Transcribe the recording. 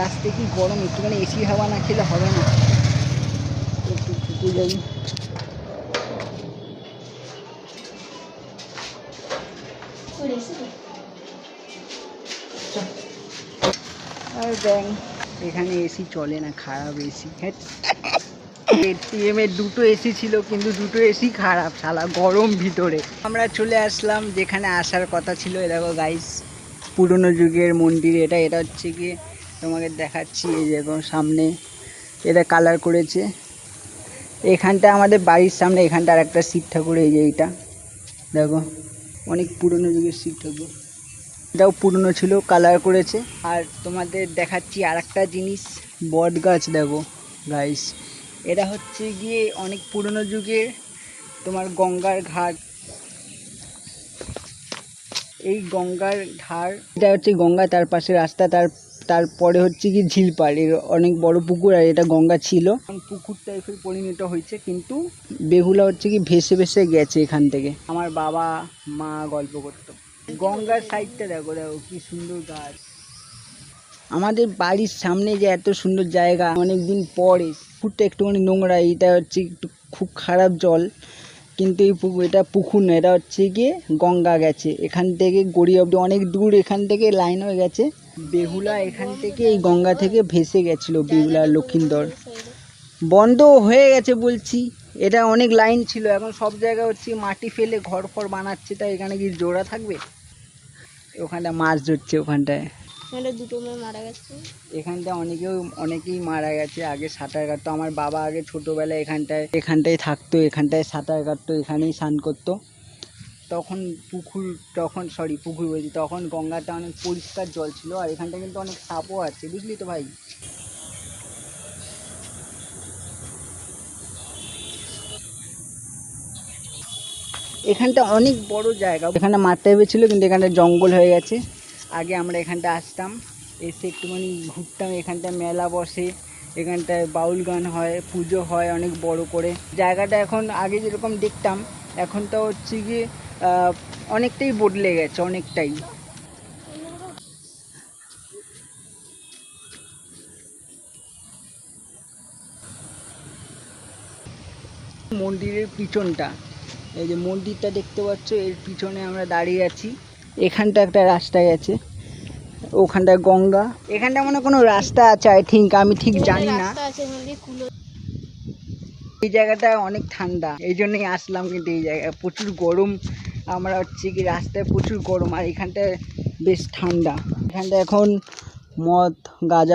রাস্তায় কি গরম, একটুখানি এসি হাওয়া না খেলে হবে না। একটু ঢুকে যাই। আর দেখ এখানে এসি চলে না, খারাপ এসি। এটিএমের দুটো এসি ছিল, কিন্তু দুটো এসি খারাপ, শালা গরম ভিতরে। আমরা চলে আসলাম যেখানে আসার কথা ছিল। এ দেখো গাইস, পুরনো যুগের মন্দির এটা। এটা হচ্ছে গিয়ে তোমাকে দেখাচ্ছি, এই দেখো সামনে এটা কালার করেছে। এখানটা আমাদের বাড়ির সামনে, এখানটা আর একটা শিব ঠাকুর, এই যে এইটা দেখো, অনেক পুরনো যুগের শিব ঠাকুর। এটাও পুরনো ছিল, কালার করেছে। আর তোমাদের দেখাচ্ছি আর একটা জিনিস, বট গাছ দেখো গাইস। এটা হচ্ছে গিয়ে অনেক পুরনো যুগের তোমার গঙ্গার ঘাট। এই গঙ্গার ধার, এটা হচ্ছে গঙ্গা, তার পাশে রাস্তা, তারপরে হচ্ছে কি ঝিলপাড়, এর অনেক বড় পুকুর। আর এটা গঙ্গা ছিল, পুকুর টাইপের পরিণত হয়েছে, কিন্তু বেহুলা হচ্ছে কি ভেসে ভেসে গেছে এখান থেকে। আমার বাবা মা গল্প করতো। গঙ্গার সাইডটা দেখো, দেখো কি সুন্দর গাছ। আমাদের বাড়ির সামনে যে এত সুন্দর জায়গা, অনেকদিন পরে পুকুরটা একটুখানি নোংরা, এটা হচ্ছে একটু খুব খারাপ জল। কিন্তু এই পুকুর, এটা পুকুর না, এটা হচ্ছে গিয়ে গঙ্গা গেছে এখান থেকে গড়িয়া অব্দি, অনেক দূর এখান থেকে লাইন হয়ে গেছে। বেহুলা এখান থেকে এই গঙ্গা থেকে ভেসে গেছিলো, বেহুলা লক্ষিন্দর। বন্ধ হয়ে গেছে বলছি, এটা অনেক লাইন ছিল, এখন সব জায়গায় হচ্ছে মাটি ফেলে ঘর ফর বানাচ্ছে, তাই এখানে কি জোড়া থাকবে? ওখানটা মাছ ধরছে, ওখানটায় দুটো মেয়ে মারা গেছে। এখানটায় অনেকেই মারা গেছে। আগে সাঁতার কাটতো, আমার বাবা আগে ছোটোবেলায় এখানটায় থাকতো, এখানটায় সাঁতার কাটতো, এখানেই স্নান করতো। তখন পুকুর বলছি, তখন গঙ্গাটা অনেক পরিষ্কার জল ছিল। আর এখানটা কিন্তু অনেক সাপও আছে, বুঝলি তো ভাই। এখানটা অনেক বড় জায়গা, এখানটা মাঠটা ছিল, কিন্তু এখানটা জঙ্গল হয়ে গেছে। আগে আমরা এখানটা আসতাম, এসে একটুখানি ঘুরতাম। এখানটা মেলা বসে, এখানটায় বাউল গান হয়, পুজো হয় অনেক বড় করে। জায়গাটা এখন আগে যেরকম দেখতাম, এখন তো হচ্ছে গিয়ে অনেকটাই বদলে গেছে, অনেকটাই। মন্দিরের পিছনটা, এই যে মন্দিরটা দেখতে পাচ্ছ, এর পিছনে আমরা দাঁড়িয়ে আছি। এখানটা একটা রাস্তা গেছে, ওখানটায় গঙ্গা। এখানটা মনে কোনো রাস্তা আছে, আই থিঙ্ক, আমি ঠিক জানি না। এই জায়গাটা অনেক ঠান্ডা, এই জন্যই আসলাম। কিন্তু এই জায়গায় প্রচুর গরম, আমরা হচ্ছে কি রাস্তায় প্রচুর গরম, আর এখানটায় বেশ ঠান্ডা। এখানটা এখন মদ গাঁজা